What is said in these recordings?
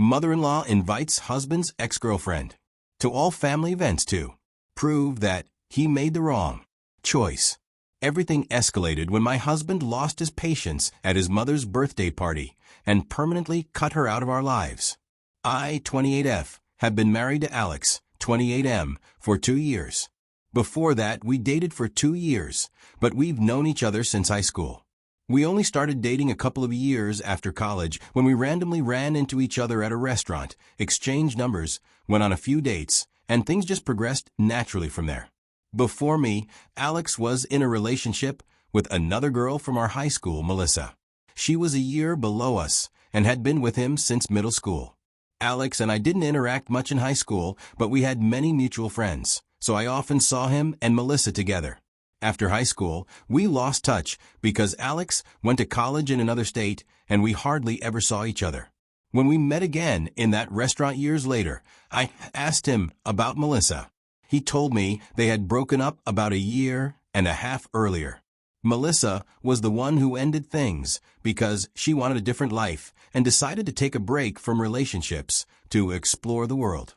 Mother-in-law invites husband's ex-girlfriend to all family events to prove that he made the wrong choice. Everything escalated when my husband lost his patience at his mother's birthday party and permanently cut her out of our lives. I, 28F, have been married to Alex, 28M, for 2 years. Before that, we dated for 2 years, but we've known each other since high school. We only started dating a couple of years after college when we randomly ran into each other at a restaurant, exchanged numbers, went on a few dates, and things just progressed naturally from there. Before me, Alex was in a relationship with another girl from our high school, Melissa. She was a year below us and had been with him since middle school. Alex and I didn't interact much in high school, but we had many mutual friends, so I often saw him and Melissa together. After high school, we lost touch because Alex went to college in another state and we hardly ever saw each other. When we met again in that restaurant years later, I asked him about Melissa. He told me they had broken up about 1.5 years earlier. Melissa was the one who ended things because she wanted a different life and decided to take a break from relationships to explore the world.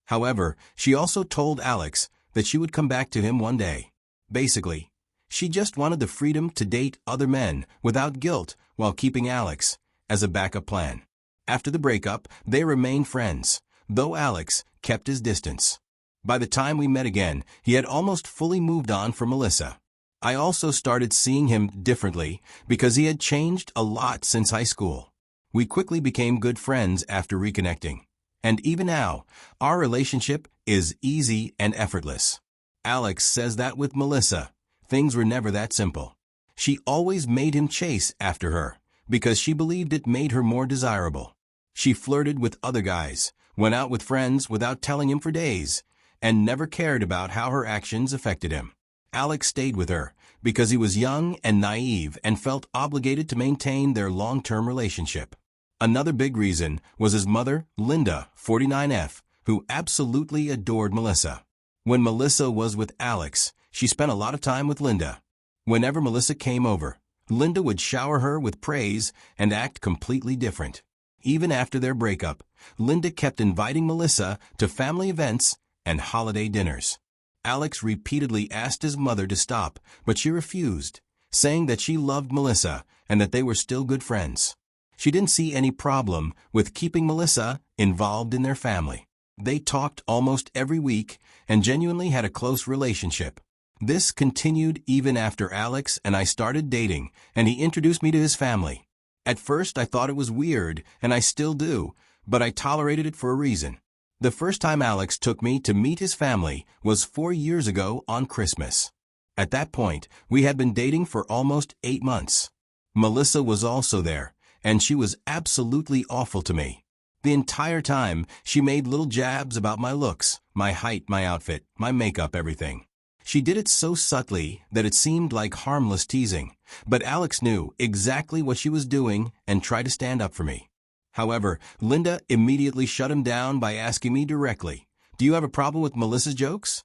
However, she also told Alex that she would come back to him one day. Basically, she just wanted the freedom to date other men without guilt while keeping Alex as a backup plan. After the breakup, they remained friends, though Alex kept his distance. By the time we met again, he had almost fully moved on from Melissa. I also started seeing him differently because he had changed a lot since high school. We quickly became good friends after reconnecting. And even now, our relationship is easy and effortless. Alex says that with Melissa, things were never that simple. She always made him chase after her because she believed it made her more desirable. She flirted with other guys, went out with friends without telling him for days, and never cared about how her actions affected him. Alex stayed with her because he was young and naive and felt obligated to maintain their long-term relationship. Another big reason was his mother, Linda, 49F, who absolutely adored Melissa. When Melissa was with Alex, she spent a lot of time with Linda. Whenever Melissa came over, Linda would shower her with praise and act completely different. Even after their breakup, Linda kept inviting Melissa to family events and holiday dinners. Alex repeatedly asked his mother to stop, but she refused, saying that she loved Melissa and that they were still good friends. She didn't see any problem with keeping Melissa involved in their family. They talked almost every week and genuinely had a close relationship. This continued even after Alex and I started dating, and he introduced me to his family. At first, I thought it was weird, and I still do, but I tolerated it for a reason. The first time Alex took me to meet his family was 4 years ago on Christmas. At that point, we had been dating for almost 8 months. Melissa was also there, and she was absolutely awful to me. The entire time, she made little jabs about my looks, my height, my outfit, my makeup, everything. She did it so subtly that it seemed like harmless teasing, but Alex knew exactly what she was doing and tried to stand up for me. However, Linda immediately shut him down by asking me directly, "Do you have a problem with Melissa's jokes?"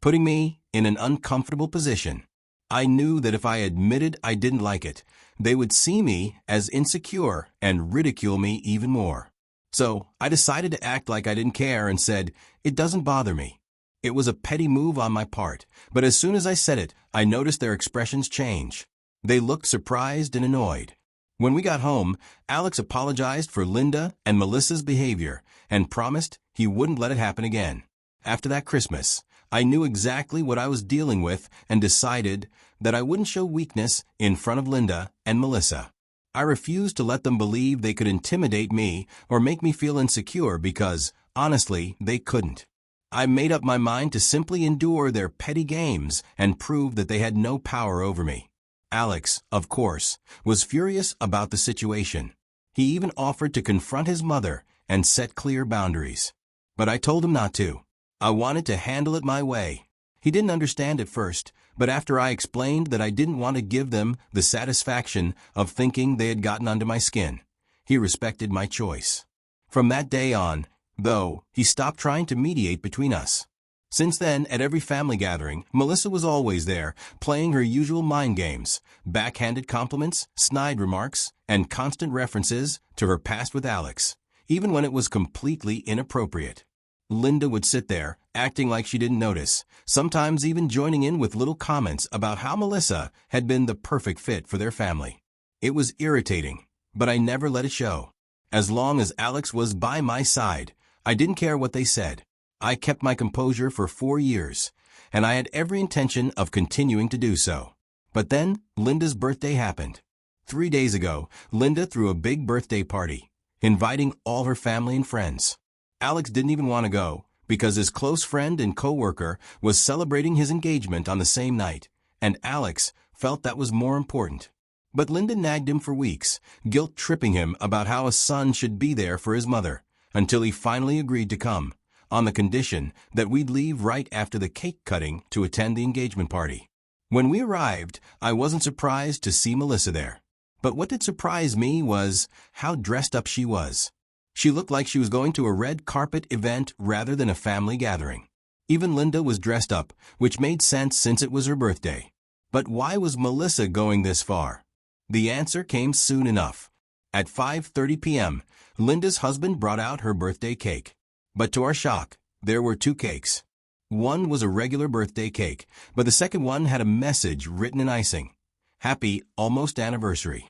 Putting me in an uncomfortable position. I knew that if I admitted I didn't like it, they would see me as insecure and ridicule me even more. So I decided to act like I didn't care and said, "It doesn't bother me." It was a petty move on my part, but as soon as I said it, I noticed their expressions change. They looked surprised and annoyed. When we got home, Alex apologized for Linda and Melissa's behavior and promised he wouldn't let it happen again. After that Christmas, I knew exactly what I was dealing with and decided that I wouldn't show weakness in front of Linda and Melissa. I refused to let them believe they could intimidate me or make me feel insecure because, honestly, they couldn't. I made up my mind to simply endure their petty games and prove that they had no power over me. Alex, of course, was furious about the situation. He even offered to confront his mother and set clear boundaries. But I told him not to. I wanted to handle it my way. He didn't understand at first, but after I explained that I didn't want to give them the satisfaction of thinking they had gotten under my skin, he respected my choice. From that day on, though, he stopped trying to mediate between us. Since then, at every family gathering, Melissa was always there, playing her usual mind games, backhanded compliments, snide remarks, and constant references to her past with Alex. even when it was completely inappropriate. Linda would sit there, acting like she didn't notice, sometimes even joining in with little comments about how Melissa had been the perfect fit for their family. It was irritating, but I never let it show. As long as Alex was by my side, I didn't care what they said. I kept my composure for 4 years, and I had every intention of continuing to do so. But then, Linda's birthday happened. 3 days ago, Linda threw a big birthday party, inviting all her family and friends. Alex didn't even want to go, because his close friend and co-worker was celebrating his engagement on the same night, and Alex felt that was more important. But Linda nagged him for weeks, guilt-tripping him about how a son should be there for his mother, until he finally agreed to come, on the condition that we'd leave right after the cake cutting to attend the engagement party. When we arrived, I wasn't surprised to see Melissa there. But what did surprise me was how dressed up she was. She looked like she was going to a red carpet event rather than a family gathering. Even Linda was dressed up, which made sense since it was her birthday. But why was Melissa going this far? The answer came soon enough. At 5:30 p.m., Linda's husband brought out her birthday cake. But to our shock, there were 2 cakes. One was a regular birthday cake, but the second one had a message written in icing. Happy almost anniversary.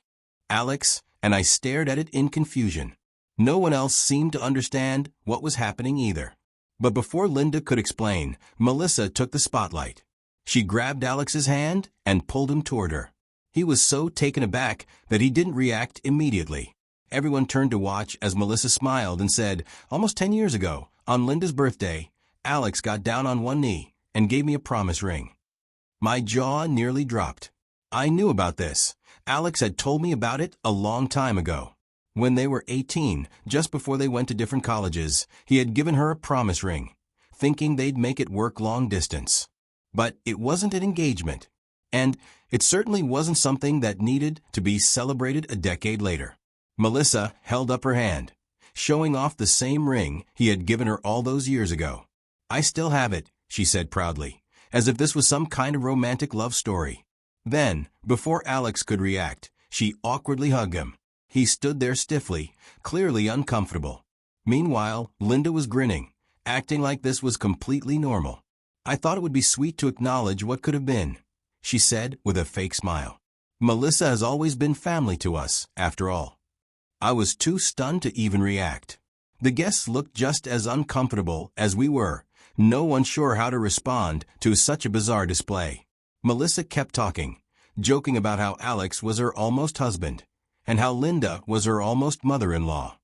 Alex and I stared at it in confusion. No one else seemed to understand what was happening either. But before Linda could explain, Melissa took the spotlight. She grabbed Alex's hand and pulled him toward her. He was so taken aback that he didn't react immediately. Everyone turned to watch as Melissa smiled and said, "Almost 10 years ago, on Linda's birthday, Alex got down on one knee and gave me a promise ring." My jaw nearly dropped. I knew about this. Alex had told me about it a long time ago. When they were 18, just before they went to different colleges, he had given her a promise ring, thinking they'd make it work long distance. But it wasn't an engagement, and it certainly wasn't something that needed to be celebrated a decade later. Melissa held up her hand, showing off the same ring he had given her all those years ago. "I still have it," she said proudly, as if this was some kind of romantic love story. Then, before Alex could react, she awkwardly hugged him. He stood there stiffly, clearly uncomfortable. Meanwhile, Linda was grinning, acting like this was completely normal. "I thought it would be sweet to acknowledge what could have been," she said with a fake smile. "Melissa has always been family to us, after all." I was too stunned to even react. The guests looked just as uncomfortable as we were, no one sure how to respond to such a bizarre display. Melissa kept talking, joking about how Alex was her almost husband, and how Linda was her almost mother-in-law.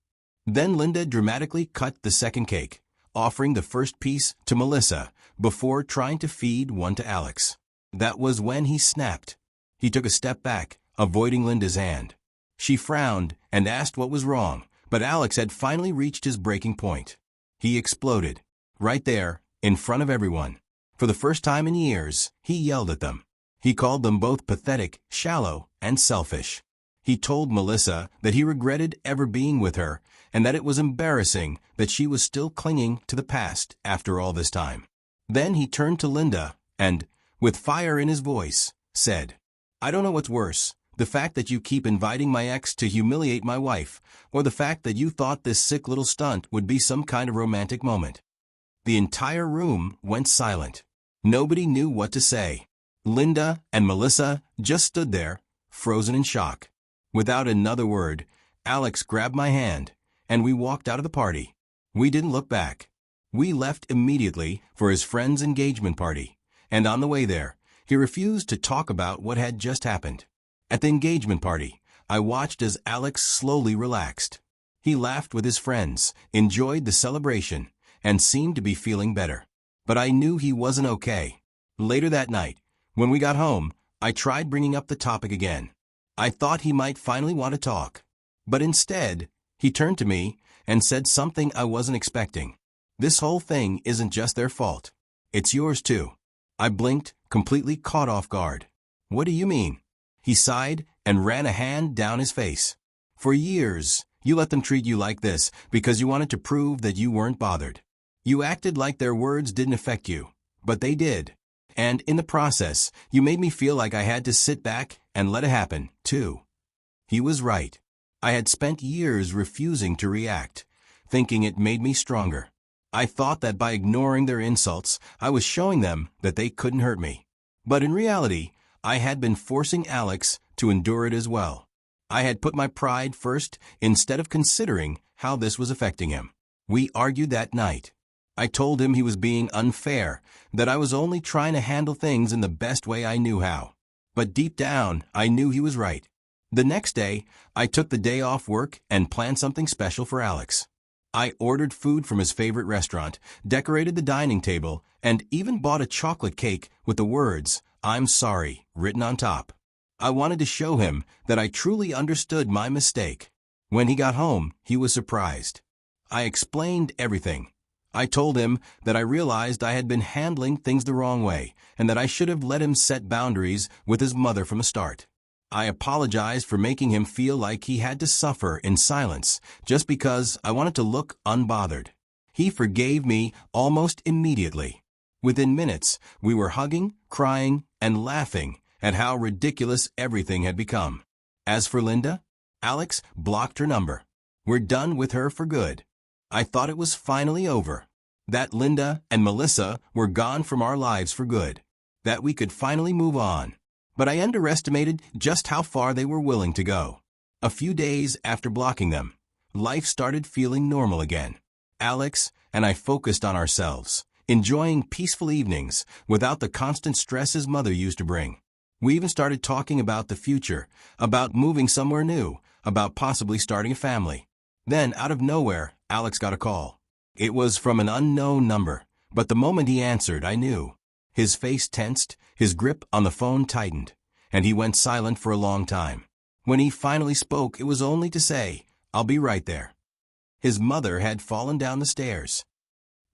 Then Linda dramatically cut the second cake, offering the first piece to Melissa before trying to feed one to Alex. That was when he snapped. He took a step back, avoiding Linda's hand. She frowned and asked what was wrong, but Alex had finally reached his breaking point. He exploded. Right there, in front of everyone. For the first time in years, he yelled at them. He called them both pathetic, shallow, and selfish. He told Melissa that he regretted ever being with her and that it was embarrassing that she was still clinging to the past after all this time. Then he turned to Linda and, with fire in his voice, said, "I don't know what's worse, the fact that you keep inviting my ex to humiliate my wife, or the fact that you thought this sick little stunt would be some kind of romantic moment." The entire room went silent. Nobody knew what to say. Linda and Melissa just stood there, frozen in shock. Without another word, Alex grabbed my hand, and we walked out of the party. We didn't look back. We left immediately for his friend's engagement party, and on the way there, he refused to talk about what had just happened. At the engagement party, I watched as Alex slowly relaxed. He laughed with his friends, enjoyed the celebration, and seemed to be feeling better. But I knew he wasn't okay. Later that night, when we got home, I tried bringing up the topic again. I thought he might finally want to talk. But instead, he turned to me and said something I wasn't expecting. "This whole thing isn't just their fault. It's yours too." I blinked, completely caught off guard. "What do you mean?" He sighed and ran a hand down his face. "For years, you let them treat you like this because you wanted to prove that you weren't bothered. You acted like their words didn't affect you, but they did. And in the process, you made me feel like I had to sit back and let it happen, too." He was right. I had spent years refusing to react, thinking it made me stronger. I thought that by ignoring their insults, I was showing them that they couldn't hurt me. But in reality, I had been forcing Alex to endure it as well. I had put my pride first instead of considering how this was affecting him. We argued that night. I told him he was being unfair, that I was only trying to handle things in the best way I knew how. But deep down, I knew he was right. The next day, I took the day off work and planned something special for Alex. I ordered food from his favorite restaurant, decorated the dining table, and even bought a chocolate cake with the words, "I'm sorry," written on top. I wanted to show him that I truly understood my mistake. When he got home, he was surprised. I explained everything. I told him that I realized I had been handling things the wrong way and that I should have let him set boundaries with his mother from the start. I apologized for making him feel like he had to suffer in silence just because I wanted to look unbothered. He forgave me almost immediately. Within minutes, we were hugging, crying, and laughing at how ridiculous everything had become. As for Linda, Alex blocked her number. We're done with her for good. I thought it was finally over. That Linda and Melissa were gone from our lives for good. That we could finally move on. But I underestimated just how far they were willing to go. A few days after blocking them, life started feeling normal again. Alex and I focused on ourselves, enjoying peaceful evenings without the constant stress his mother used to bring. We even started talking about the future, about moving somewhere new, about possibly starting a family. Then, out of nowhere, Alex got a call. It was from an unknown number, but the moment he answered, I knew. His face tensed, his grip on the phone tightened, and he went silent for a long time. When he finally spoke, it was only to say, "I'll be right there." His mother had fallen down the stairs.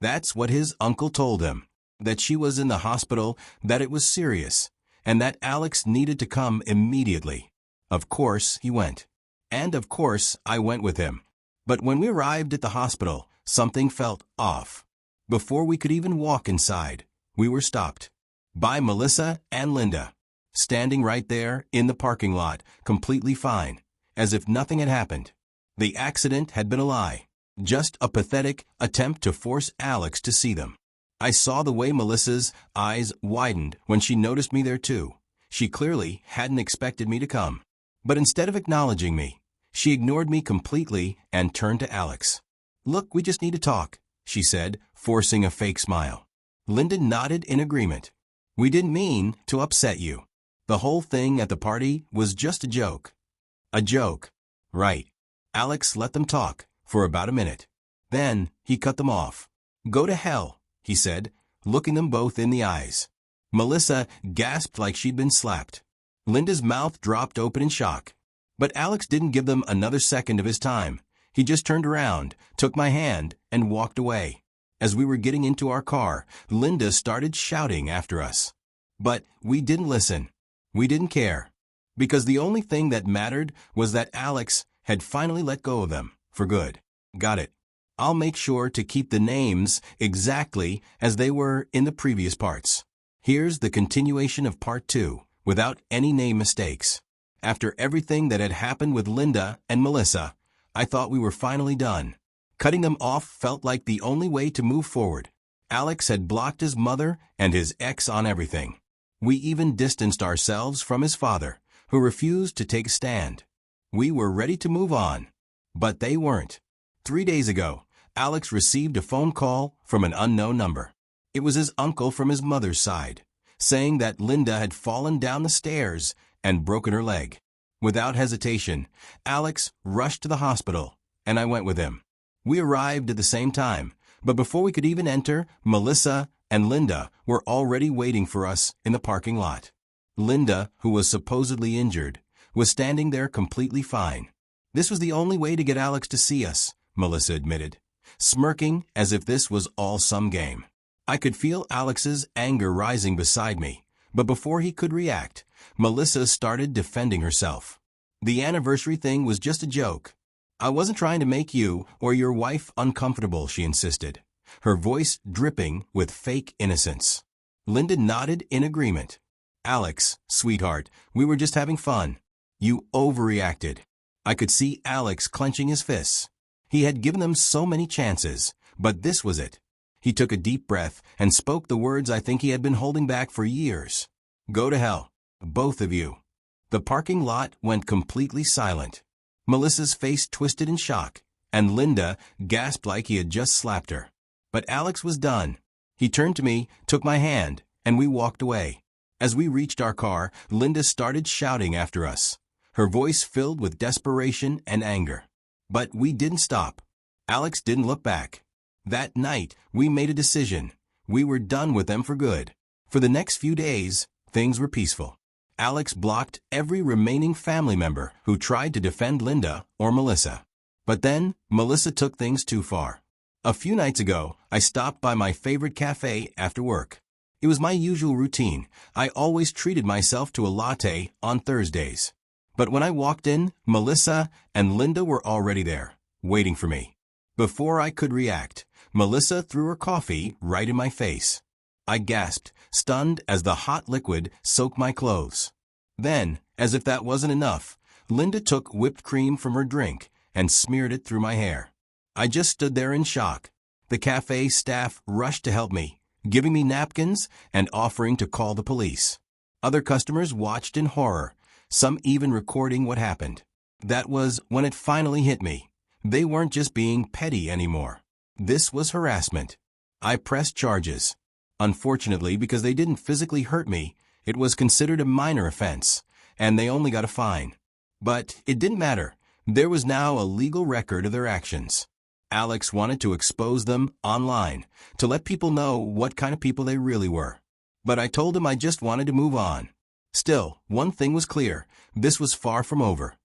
That's what his uncle told him, that she was in the hospital, that it was serious, and that Alex needed to come immediately. Of course, he went. And of course, I went with him. But when we arrived at the hospital, something felt off. Before we could even walk inside, we were stopped by Melissa and Linda, standing right there in the parking lot, completely fine, as if nothing had happened. The accident had been a lie, just a pathetic attempt to force Alex to see them. I saw the way Melissa's eyes widened when she noticed me there too. She clearly hadn't expected me to come. But instead of acknowledging me, she ignored me completely and turned to Alex. "Look, we just need to talk," she said, forcing a fake smile. Linda nodded in agreement. "We didn't mean to upset you. The whole thing at the party was just a joke." A joke. Right. Alex let them talk for about a minute. Then he cut them off. "Go to hell," he said, looking them both in the eyes. Melissa gasped like she'd been slapped. Linda's mouth dropped open in shock. But Alex didn't give them another second of his time. He just turned around, took my hand, and walked away. As we were getting into our car, Linda started shouting after us. But we didn't listen. We didn't care. Because the only thing that mattered was that Alex had finally let go of them, for good. Got it. I'll make sure to keep the names exactly as they were in the previous parts. Here's the continuation of part 2, without any name mistakes. After everything that had happened with Linda and Melissa, I thought we were finally done. Cutting them off felt like the only way to move forward. Alex had blocked his mother and his ex on everything. We even distanced ourselves from his father, who refused to take a stand. We were ready to move on. But they weren't. 3 days ago, Alex received a phone call from an unknown number. It was his uncle from his mother's side, saying that Linda had fallen down the stairs and broken her leg. Without hesitation, Alex rushed to the hospital, and I went with him. We arrived at the same time, but before we could even enter, Melissa and Linda were already waiting for us in the parking lot. Linda, who was supposedly injured, was standing there completely fine. "This was the only way to get Alex to see us," Melissa admitted, smirking as if this was all some game. I could feel Alex's anger rising beside me, but before he could react, Melissa started defending herself. "The anniversary thing was just a joke. I wasn't trying to make you or your wife uncomfortable," she insisted, her voice dripping with fake innocence. Linda nodded in agreement. "Alex, sweetheart, we were just having fun. You overreacted." I could see Alex clenching his fists. He had given them so many chances, but this was it. He took a deep breath and spoke the words I think he had been holding back for years. Go to hell, both of you. The parking lot went completely silent. Melissa's face twisted in shock, and Linda gasped like he had just slapped her. But Alex was done. He turned to me, took my hand, and we walked away. As we reached our car, Linda started shouting after us, her voice filled with desperation and anger. But we didn't stop. Alex didn't look back. That night, we made a decision. We were done with them for good. For the next few days, things were peaceful. Alex blocked every remaining family member who tried to defend Linda or Melissa. But then, Melissa took things too far. A few nights ago, I stopped by my favorite cafe after work. It was my usual routine. I always treated myself to a latte on Thursdays. But when I walked in, Melissa and Linda were already there, waiting for me. Before I could react, Melissa threw her coffee right in my face. I gasped, stunned as the hot liquid soaked my clothes. Then, as if that wasn't enough, Linda took whipped cream from her drink and smeared it through my hair. I just stood there in shock. The cafe staff rushed to help me, giving me napkins and offering to call the police. Other customers watched in horror, some even recording what happened. That was when it finally hit me. They weren't just being petty anymore. This was harassment. I pressed charges. Unfortunately, because they didn't physically hurt me, it was considered a minor offense, and they only got a fine. But it didn't matter. There was now a legal record of their actions. Alex wanted to expose them online, to let people know what kind of people they really were. But I told him I just wanted to move on. Still, one thing was clear. This was far from over.